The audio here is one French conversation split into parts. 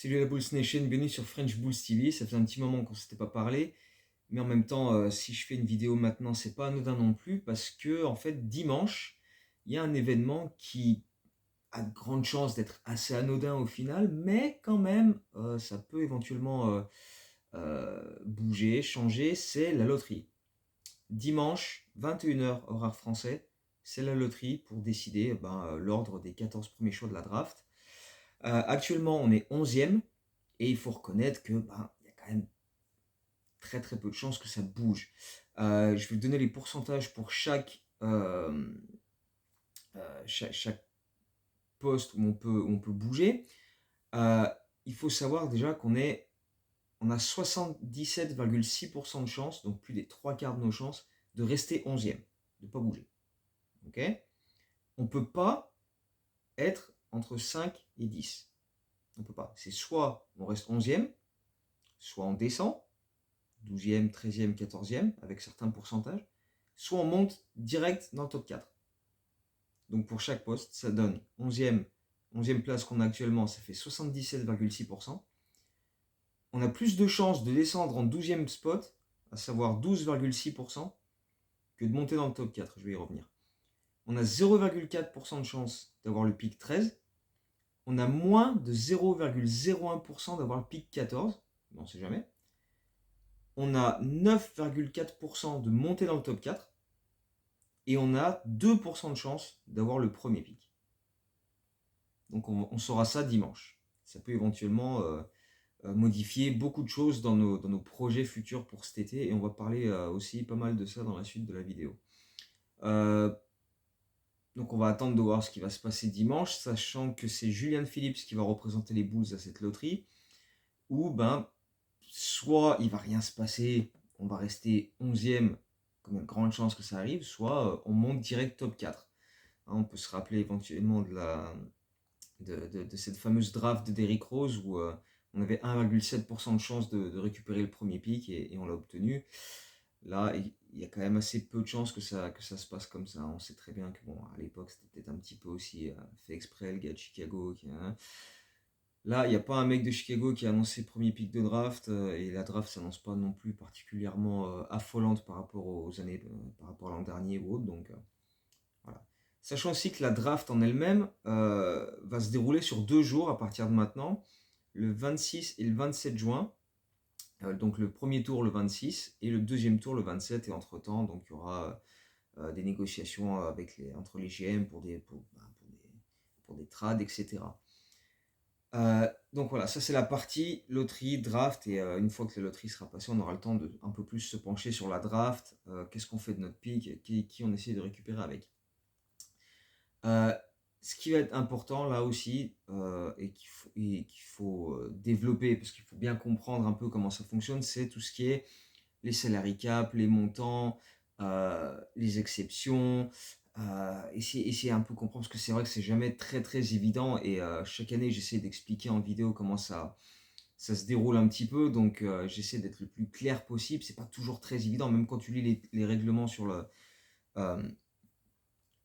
Salut la Bulls Nation, bienvenue sur French Bulls TV. Ça fait un petit moment qu'on ne s'était pas parlé, mais en même temps, si je fais une vidéo maintenant, c'est pas anodin non plus parce que en fait, dimanche, il y a un événement qui a de grandes chances d'être assez anodin au final, mais quand même, ça peut éventuellement bouger, changer. C'est la loterie. Dimanche, 21h horaire français, c'est la loterie pour décider l'ordre des 14 premiers choix de la draft. Actuellement, on est 11e. Et il faut reconnaître que il y a quand même très très peu de chances que ça bouge. Je vais vous donner les pourcentages pour chaque poste où on peut bouger. Euh, il faut savoir déjà on a 77,6% de chances, donc plus des 3 quarts de nos chances, de rester 11e, de ne pas bouger. Okay, on ne peut pas être entre 5 et 10. On ne peut pas. C'est soit on reste 11e, soit on descend, 12e, 13e, 14e, avec certains pourcentages, soit on monte direct dans le top 4. Donc pour chaque poste, ça donne 11e place qu'on a actuellement, ça fait 77,6%. On a plus de chances de descendre en 12e spot, à savoir 12,6%, que de monter dans le top 4, je vais y revenir. On a 0,4% de chance d'avoir le pic 13. On a moins de 0,01% d'avoir le pic 14, on ne sait jamais. On a 9,4% de monter dans le top 4 et on a 2% de chance d'avoir le premier pic. Donc on saura ça dimanche. Ça peut éventuellement modifier beaucoup de choses dans nos projets futurs pour cet été et on va parler aussi pas mal de ça dans la suite de la vidéo. Donc on va attendre de voir ce qui va se passer dimanche, sachant que c'est Julian Phillips qui va représenter les Bulls à cette loterie, où soit il va rien se passer, on va rester 11e, comme il y a de grandes chances que ça arrive, soit on monte direct top 4. On peut se rappeler éventuellement de cette fameuse draft de Derrick Rose où on avait 1,7% de chance de récupérer le premier pick et on l'a obtenu. Là, il y a quand même assez peu de chances que ça se passe comme ça. On sait très bien que à l'époque, c'était peut-être un petit peu aussi fait exprès, le gars de Chicago. Là, il n'y a pas un mec de Chicago qui a annoncé premier pick de draft et la draft s'annonce pas non plus particulièrement affolante par rapport aux années, par rapport à l'an dernier ou autre. Donc voilà. Sachant aussi que la draft en elle-même va se dérouler sur 2 jours à partir de maintenant, le 26 et le 27 juin. Donc le premier tour le 26 et le deuxième tour le 27. Et entre-temps, donc, il y aura des négociations entre les GM pour des trades, etc. Donc voilà, ça c'est la partie loterie, draft, et une fois que la loterie sera passée, on aura le temps de un peu plus se pencher sur la draft, qu'est-ce qu'on fait de notre pick, qui on essaie de récupérer avec. Ce qui va être important là aussi, et qu'il faut développer, parce qu'il faut bien comprendre un peu comment ça fonctionne, c'est tout ce qui est les salary cap, les montants, les exceptions, essayer un peu comprendre, parce que c'est vrai que c'est jamais très très évident, et chaque année j'essaie d'expliquer en vidéo comment ça se déroule un petit peu, donc j'essaie d'être le plus clair possible. C'est pas toujours très évident, même quand tu lis les règlements euh,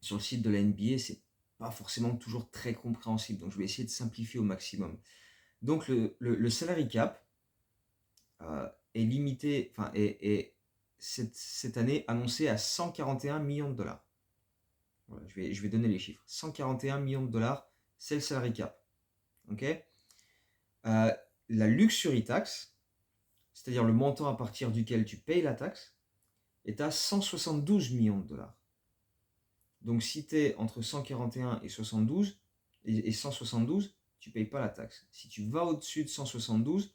sur le site de la NBA, c'est pas forcément toujours très compréhensible, donc je vais essayer de simplifier au maximum. Donc le salary cap est limité, est cette année annoncé à 141 millions de dollars. Voilà, je vais donner les chiffres. 141 millions de dollars, c'est le salary cap. Ok. La luxury tax, c'est-à-dire le montant à partir duquel tu payes la taxe, est à 172 millions de dollars. Donc si tu es entre 141 et 72 et 172, tu ne payes pas la taxe. Si tu vas au-dessus de 172,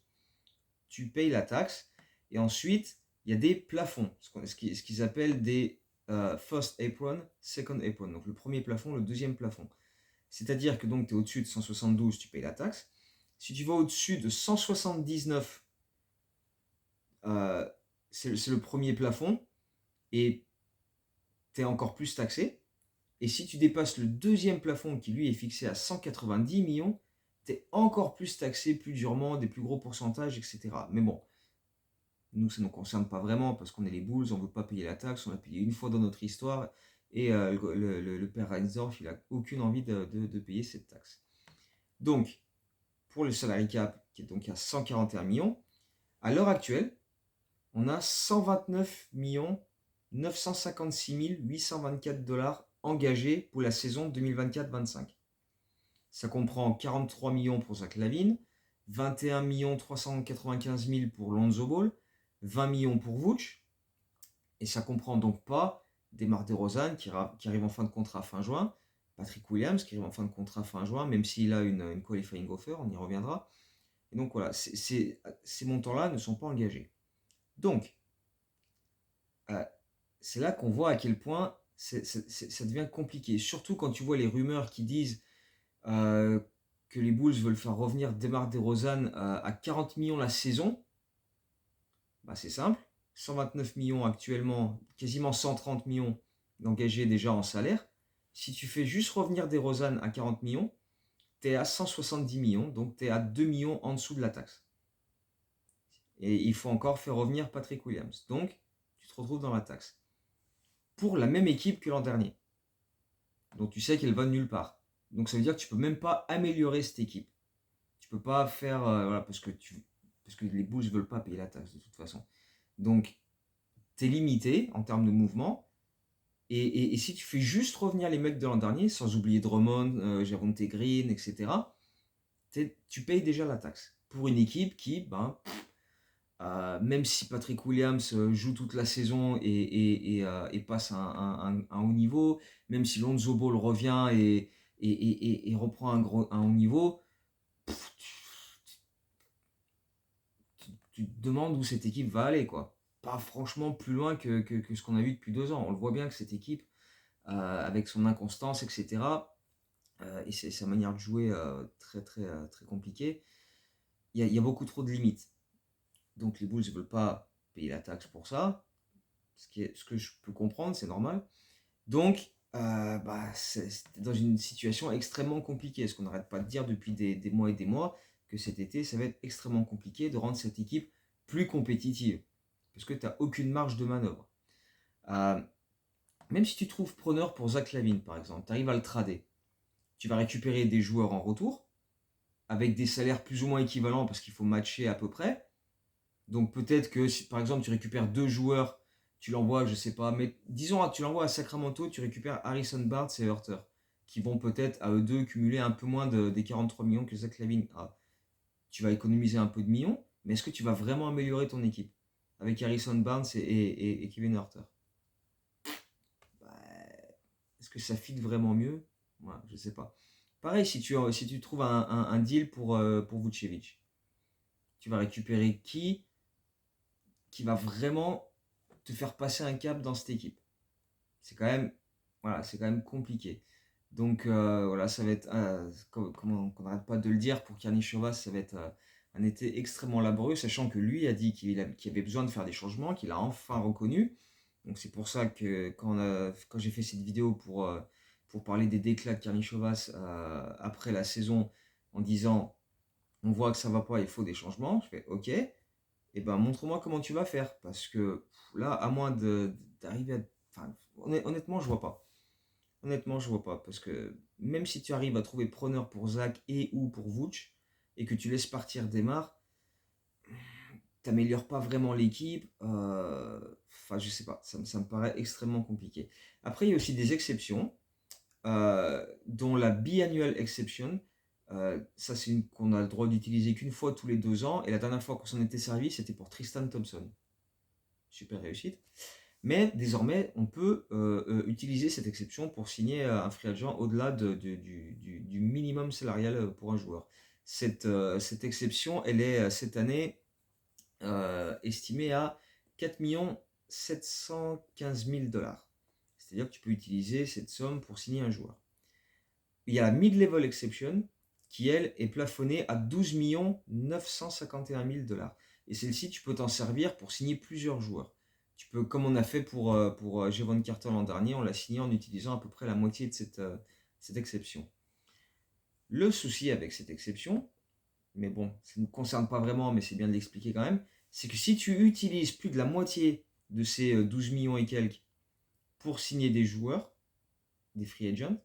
tu payes la taxe. Et ensuite, il y a des plafonds, ce qu'ils appellent des first apron, second apron. Donc le premier plafond, le deuxième plafond. C'est-à-dire que donc tu es au-dessus de 172, tu payes la taxe. Si tu vas au-dessus de 179, c'est le premier plafond et tu es encore plus taxé. Et si tu dépasses le deuxième plafond qui lui est fixé à 190 millions, tu es encore plus taxé, plus durement, des plus gros pourcentages, etc. Mais bon, nous ça ne nous concerne pas vraiment parce qu'on est les Bulls, on ne veut pas payer la taxe, on l'a payé une fois dans notre histoire et le père Reinsdorf, il n'a aucune envie de payer cette taxe. Donc, pour le salary cap, qui est donc à 141 millions. À l'heure actuelle, on a 129 956 824 dollars engagés pour la saison 2024-25. Ça comprend 43 millions pour Zach LaVine, 21 395 000 pour Lonzo Ball, 20 millions pour Vooch, et ça comprend donc pas DeMar DeRozan qui arrive en fin de contrat fin juin, Patrick Williams qui arrive en fin de contrat fin juin, même s'il a une qualifying offer, on y reviendra. Et donc voilà, ces montants-là ne sont pas engagés. Donc, c'est là qu'on voit à quel point ça devient compliqué. Surtout quand tu vois les rumeurs qui disent que les Bulls veulent faire revenir DeMar DeRozan à 40 millions la saison. Bah, c'est simple. 129 millions actuellement, quasiment 130 millions d'engagés déjà en salaire. Si tu fais juste revenir DeRozan à 40 millions, tu es à 170 millions, donc tu es à 2 millions en dessous de la taxe. Et il faut encore faire revenir Patrick Williams. Donc, tu te retrouves dans la taxe. Pour la même équipe que l'an dernier. Donc, tu sais qu'elle va de nulle part. Donc, ça veut dire que tu ne peux même pas améliorer cette équipe. Tu ne peux pas faire... voilà, parce que les Bulls ne veulent pas payer la taxe de toute façon. Donc, tu es limité en termes de mouvement. Et si tu fais juste revenir les mecs de l'an dernier, sans oublier Drummond, Javonte Green, etc., tu payes déjà la taxe. Pour une équipe qui, même si Patrick Williams joue toute la saison et passe un haut niveau, même si Lonzo Ball revient et reprend un haut niveau, tu te demandes où cette équipe va aller, quoi. Pas franchement plus loin que ce qu'on a vu depuis 2 ans. On le voit bien que cette équipe, avec son inconstance, etc., et sa manière de jouer très, très, très compliquée, il y a beaucoup trop de limites. Donc les Bulls ne veulent pas payer la taxe pour ça, ce que je peux comprendre, c'est normal. Donc, c'est dans une situation extrêmement compliquée. Ce qu'on n'arrête pas de dire depuis des mois et des mois, que cet été, ça va être extrêmement compliqué de rendre cette équipe plus compétitive. Parce que tu n'as aucune marge de manœuvre. Même si tu trouves preneur pour Zach LaVine, par exemple, tu arrives à le trader. Tu vas récupérer des joueurs en retour, avec des salaires plus ou moins équivalents, parce qu'il faut matcher à peu près. Donc peut-être que, si, par exemple, tu récupères 2 joueurs, tu l'envoies, je sais pas, mais disons, tu l'envoies à Sacramento, tu récupères Harrison Barnes et Hurter, qui vont peut-être à eux deux cumuler un peu moins des 43 millions que Zach LaVine a. Tu vas économiser un peu de millions, mais est-ce que tu vas vraiment améliorer ton équipe avec Harrison Barnes et Kevin Hurter? Est-ce que ça fit vraiment mieux? Ouais, je sais pas. Pareil, si tu trouves un deal pour Vucevic, tu vas récupérer qui va vraiment te faire passer un cap dans cette équipe? C'est quand même compliqué. Donc voilà, ça va être, comment on n'arrête pas de le dire, pour Karnišovas, ça va être un été extrêmement laborieux, sachant que lui a dit qu'il avait besoin de faire des changements, qu'il a enfin reconnu. Donc c'est pour ça que quand j'ai fait cette vidéo pour parler des déclats de Karnišovas après la saison, en disant on voit que ça va pas, il faut des changements, je fais ok, et ben montre-moi comment tu vas faire, parce que là, à moins d'arriver à... Enfin, honnêtement, je vois pas. Honnêtement, je vois pas, parce que même si tu arrives à trouver preneur pour Zach et ou pour Vooch, et que tu laisses partir Demar, t'améliores pas vraiment l'équipe. Enfin, je sais pas, ça me paraît extrêmement compliqué. Après, il y a aussi des exceptions, dont la biannual exception. Ça, c'est une qu'on a le droit d'utiliser qu'une fois tous les 2 ans, et la dernière fois qu'on s'en était servi, c'était pour Tristan Thompson. Super réussite. Mais désormais, on peut utiliser cette exception pour signer un free agent au-delà du minimum salarial pour un joueur. Cette exception, elle est cette année estimée à 4 715 000 dollars. C'est-à-dire que tu peux utiliser cette somme pour signer un joueur. Il y a la mid-level exception qui, elle, est plafonnée à 12 951 000 dollars. Et celle-ci, tu peux t'en servir pour signer plusieurs joueurs. Tu peux, comme on a fait pour Jevon Carter l'an dernier, on l'a signé en utilisant à peu près la moitié de cette exception. Le souci avec cette exception, mais bon, ça ne me concerne pas vraiment, mais c'est bien de l'expliquer quand même, c'est que si tu utilises plus de la moitié de ces 12 millions et quelques pour signer des joueurs, des free agents,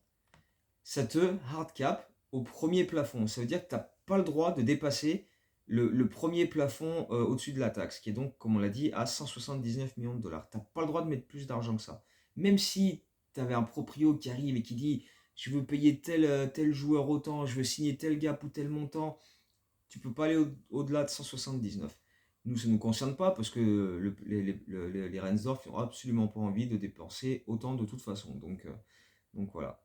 ça te hard cap au premier plafond. Ça veut dire que tu n'as pas le droit de dépasser le premier plafond au-dessus de la taxe, qui est donc, comme on l'a dit, à 179 millions de dollars. Tu n'as pas le droit de mettre plus d'argent que ça. Même si tu avais un proprio qui arrive et qui dit je veux payer tel joueur autant, je veux signer tel gap ou tel montant, tu peux pas aller au-delà de 179. Nous, ça ne nous concerne pas parce que les Reinsdorf n'ont absolument pas envie de dépenser autant de toute façon. Donc voilà.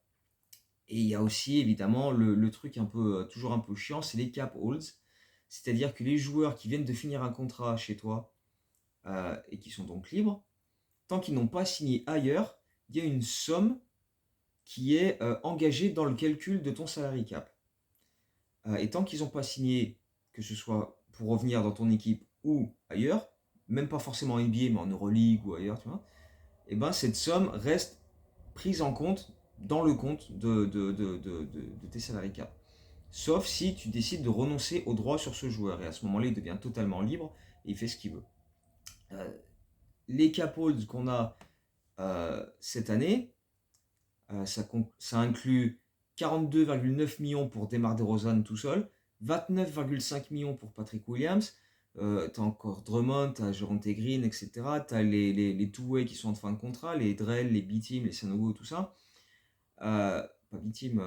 Et il y a aussi évidemment le truc un peu, toujours un peu chiant, c'est les cap holds. C'est-à-dire que les joueurs qui viennent de finir un contrat chez toi et qui sont donc libres, tant qu'ils n'ont pas signé ailleurs, il y a une somme qui est engagée dans le calcul de ton salary cap. Et tant qu'ils n'ont pas signé, que ce soit pour revenir dans ton équipe ou ailleurs, même pas forcément en NBA, mais en Euroleague ou ailleurs, tu vois, et ben cette somme reste prise en compte dans le compte de tes salary cap. Sauf si tu décides de renoncer au droit sur ce joueur. Et à ce moment-là, il devient totalement libre et il fait ce qu'il veut. Les cap holds qu'on a cette année, ça inclut 42,9 millions pour DeMar DeRozan tout seul, 29,5 millions pour Patrick Williams, tu as encore Drummond, tu as Geronte Green, etc. Tu as les two-way qui sont en fin de contrat, les Drell, les B-Team, les Sanogo, tout ça. Pas B-Team,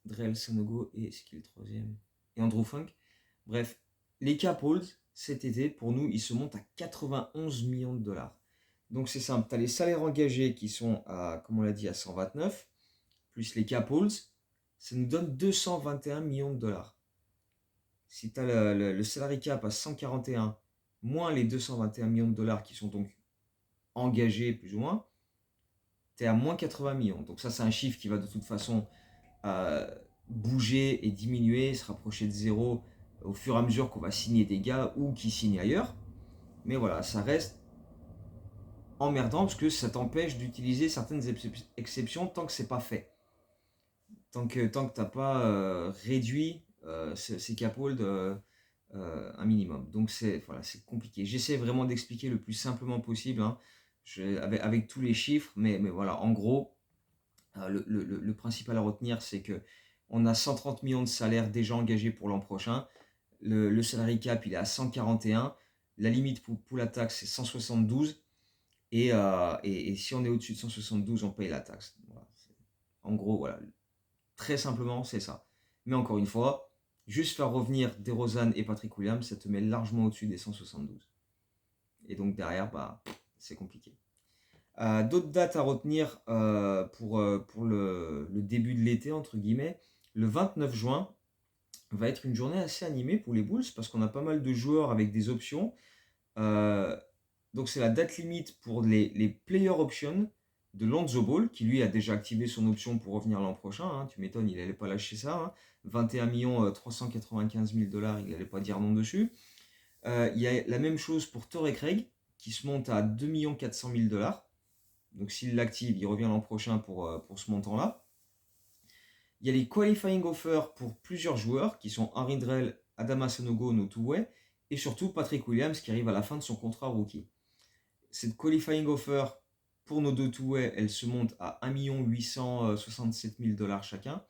Drell, Sanogo et c'est qui le troisième? Et Andrew Funk. Bref, les cap holds cet été, pour nous, ils se montent à 91 millions de dollars. Donc c'est simple, tu as les salaires engagés qui sont à, comme on l'a dit, à 129, plus les cap holds, ça nous donne 221 millions de dollars. Si tu as le salary cap à 141, moins les 221 millions de dollars qui sont donc engagés plus ou moins, tu es à moins 80 millions. Donc ça c'est un chiffre qui va de toute façon bouger et diminuer, se rapprocher de zéro au fur et à mesure qu'on va signer des gars ou qui signent ailleurs. Mais voilà, ça reste emmerdant parce que ça t'empêche d'utiliser certaines exceptions tant que c'est pas fait. Tant que tu n'as pas réduit ces cap holds un minimum. Donc c'est compliqué. J'essaie vraiment d'expliquer le plus simplement possible hein, avec tous les chiffres, mais voilà, en gros, le principal à retenir, c'est que on a 130 millions de salaires déjà engagés pour l'an prochain. Le salary cap, il est à 141. La limite pour la taxe, c'est 172. Et si on est au-dessus de 172, on paye la taxe. Voilà. En gros, voilà. Très simplement, c'est ça. Mais encore une fois, juste faire revenir DeRozan et Patrick Williams, ça te met largement au-dessus des 172. Et donc derrière, c'est compliqué. D'autres dates à retenir pour le début de l'été, entre guillemets. Le 29 juin va être une journée assez animée pour les Bulls parce qu'on a pas mal de joueurs avec des options. Donc c'est la date limite pour les player options de Lonzo Ball, qui lui a déjà activé son option pour revenir l'an prochain. Hein. Tu m'étonnes, il n'allait pas lâcher ça. Hein. 21 395 000 dollars, il n'allait pas dire non dessus. Il y a la même chose pour Torrey Craig, qui se monte à 2 400 000 dollars. Donc s'il l'active, il revient l'an prochain pour ce montant-là. Il y a les qualifying offers pour plusieurs joueurs, qui sont Henry Drell, Adama Sanogo, no two-way, et surtout Patrick Williams, qui arrive à la fin de son contrat rookie. Cette qualifying offer pour nos deux two-way, elle se monte à 1 867 000 dollars chacun.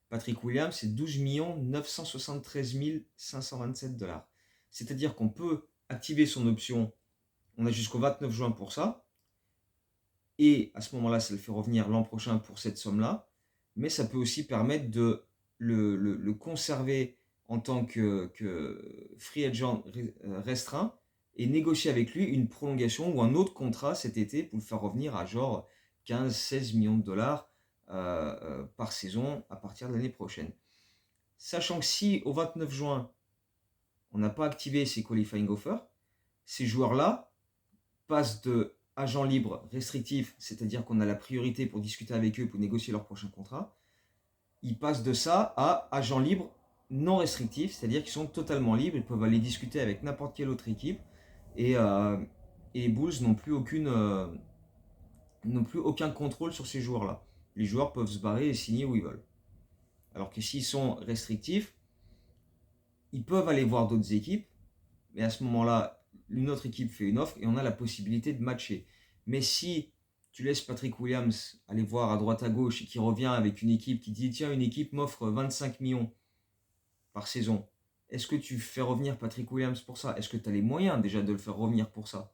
Patrick Williams, c'est 12 973 527 dollars. C'est-à-dire qu'on peut activer son option, on a jusqu'au 29 juin pour ça, et à ce moment-là, ça le fait revenir l'an prochain pour cette somme-là, mais ça peut aussi permettre de le conserver en tant que free agent restreint, et négocier avec lui une prolongation ou un autre contrat cet été pour le faire revenir à genre 15-16 millions de dollars par saison à partir de l'année prochaine. Sachant que si au 29 juin, on n'a pas activé ces qualifying offers, ces joueurs-là passent de agents libres restrictifs, c'est-à-dire qu'on a la priorité pour discuter avec eux pour négocier leur prochain contrat, ils passent de ça à agents libres non restrictifs, c'est-à-dire qu'ils sont totalement libres, ils peuvent aller discuter avec n'importe quelle autre équipe et les Bulls n'ont plus aucun contrôle sur ces joueurs-là. Les joueurs peuvent se barrer et signer où ils veulent. Alors que s'ils sont restrictifs, ils peuvent aller voir d'autres équipes, mais à ce moment-là, une autre équipe fait une offre et on a la possibilité de matcher. Mais si tu laisses Patrick Williams aller voir à droite à gauche et qui revient avec une équipe qui dit tiens, une équipe m'offre 25 millions par saison. Est-ce que tu fais revenir Patrick Williams pour ça? Est-ce que tu as les moyens déjà de le faire revenir pour ça?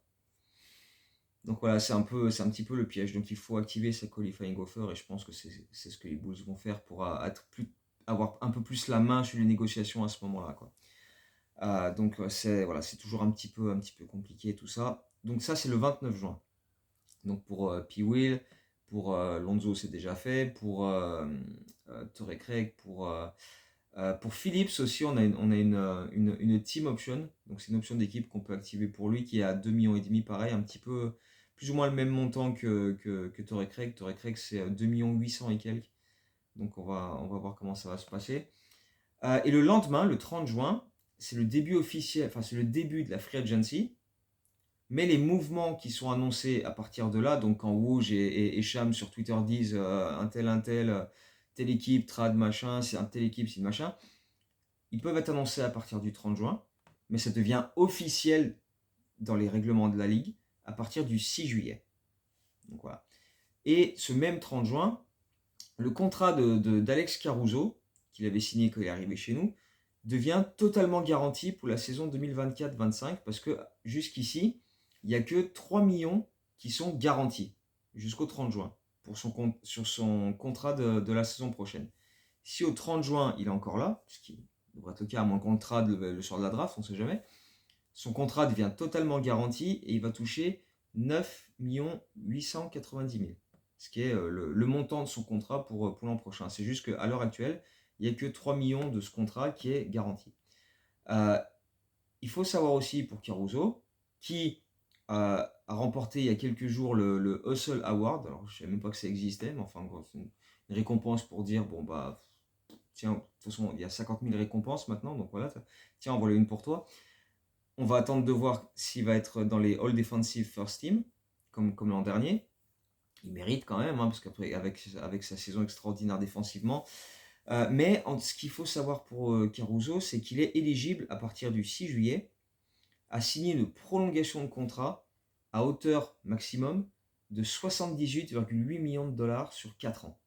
Donc voilà, c'est un petit peu le piège. Donc il faut activer sa qualifying offer et je pense que c'est ce que les Bulls vont faire pour avoir un peu plus la main sur les négociations à ce moment-là, quoi. Donc c'est toujours un petit peu compliqué tout ça. Donc ça c'est le 29 juin. Donc pour P-Will, pour Lonzo c'est déjà fait, pour Torrey Craig, pour Phillips aussi on a une team option. Donc c'est une option d'équipe qu'on peut activer pour lui qui est à 2,5 millions pareil, un petit peu plus ou moins le même montant que Torrey Craig. Torrey Craig c'est 2,8 millions et quelques. Donc on va voir comment ça va se passer. Et le lendemain, le 30 juin, c'est le début officiel, enfin c'est le début de la free agency. Mais les mouvements qui sont annoncés à partir de là, donc quand Woj et Cham sur Twitter disent un tel, telle équipe, trad machin, c'est un telle équipe, c'est machin, ils peuvent être annoncés à partir du 30 juin, mais ça devient officiel dans les règlements de la Ligue à partir du 6 juillet. Donc voilà. Et ce même 30 juin, le contrat d'Alex Caruso, qu'il avait signé quand il est arrivé chez nous, devient totalement garanti pour la saison 2024-25 parce que jusqu'ici, il n'y a que 3 millions qui sont garantis jusqu'au 30 juin sur son contrat de la saison prochaine. Si au 30 juin, il est encore là, ce qui devrait être le cas à moins qu'on le trade le soir de la draft, on ne sait jamais, son contrat devient totalement garanti et il va toucher 9 890 000. Ce qui est le montant de son contrat pour l'an prochain. C'est juste qu'à l'heure actuelle, il n'y a que 3 millions de ce contrat qui est garanti. Il faut savoir aussi pour Caruso, qui a remporté il y a quelques jours le Hustle Award. Alors, je ne savais même pas que ça existait, mais enfin, c'est une récompense pour dire, bon, bah, tiens, de toute façon, il y a 50 000 récompenses maintenant, donc voilà, tiens, en voilà une pour toi. On va attendre de voir s'il va être dans les All Defensive First Team, comme l'an dernier. Il mérite quand même, parce qu'après, avec sa saison extraordinaire défensivement. Mais ce qu'il faut savoir pour Caruso, c'est qu'il est éligible à partir du 6 juillet à signer une prolongation de contrat à hauteur maximum de 78,8 millions de dollars sur 4 ans.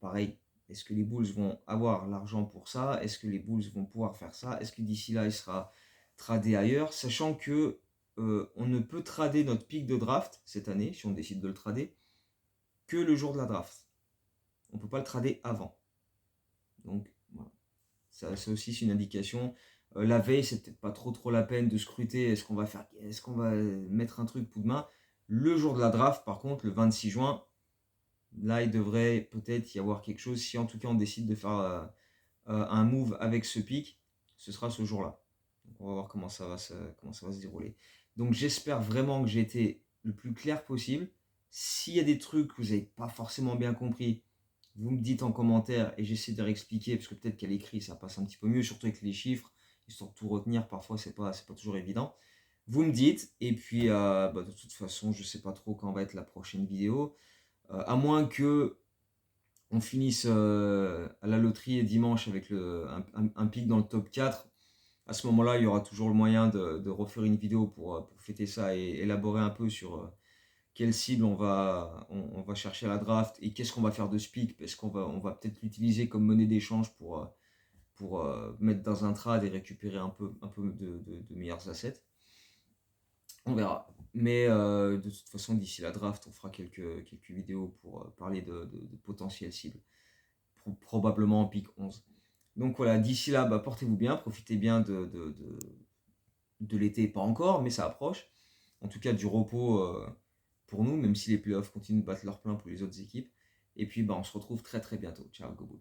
Pareil, est-ce que les Bulls vont avoir l'argent pour ça? Est-ce que les Bulls vont pouvoir faire ça? Est-ce que d'ici là, il sera tradé ailleurs? Sachant que on ne peut trader notre pick de draft cette année, si on décide de le trader, que le jour de la draft. On ne peut pas le trader avant. Donc, voilà. Ça aussi, c'est une indication. La veille, c'est peut-être pas trop la peine de scruter. Est-ce qu'on va mettre un truc coup de main? Le jour de la draft, par contre, le 26 juin, là, il devrait peut-être y avoir quelque chose. Si en tout cas, on décide de faire un move avec ce pick, ce sera ce jour-là. Donc, on va voir comment ça va se dérouler. Donc, j'espère vraiment que j'ai été le plus clair possible. S'il y a des trucs que vous n'avez pas forcément bien compris, vous me dites en commentaire et j'essaie de réexpliquer, parce que peut-être qu'à l'écrit ça passe un petit peu mieux, surtout avec les chiffres, histoire de tout retenir, parfois c'est pas toujours évident. Vous me dites, et puis de toute façon je sais pas trop quand va être la prochaine vidéo, à moins que on finisse à la loterie dimanche avec un pic dans le top 4. À ce moment-là, il y aura toujours le moyen de refaire une vidéo pour fêter ça et élaborer un peu sur quelle cible on va chercher à la draft et qu'est-ce qu'on va faire de ce pick, parce qu'on va peut-être l'utiliser comme monnaie d'échange pour mettre dans un trade et récupérer un peu de meilleurs assets. On verra. Mais de toute façon, d'ici la draft, on fera quelques vidéos pour parler de potentielles cibles. Probablement en pick 11. Donc voilà, d'ici là, portez-vous bien, profitez bien de l'été, pas encore, mais ça approche. En tout cas, du repos pour nous, même si les playoffs continuent de battre leur plein pour les autres équipes. Et puis, on se retrouve très très bientôt. Ciao, Go Bulls.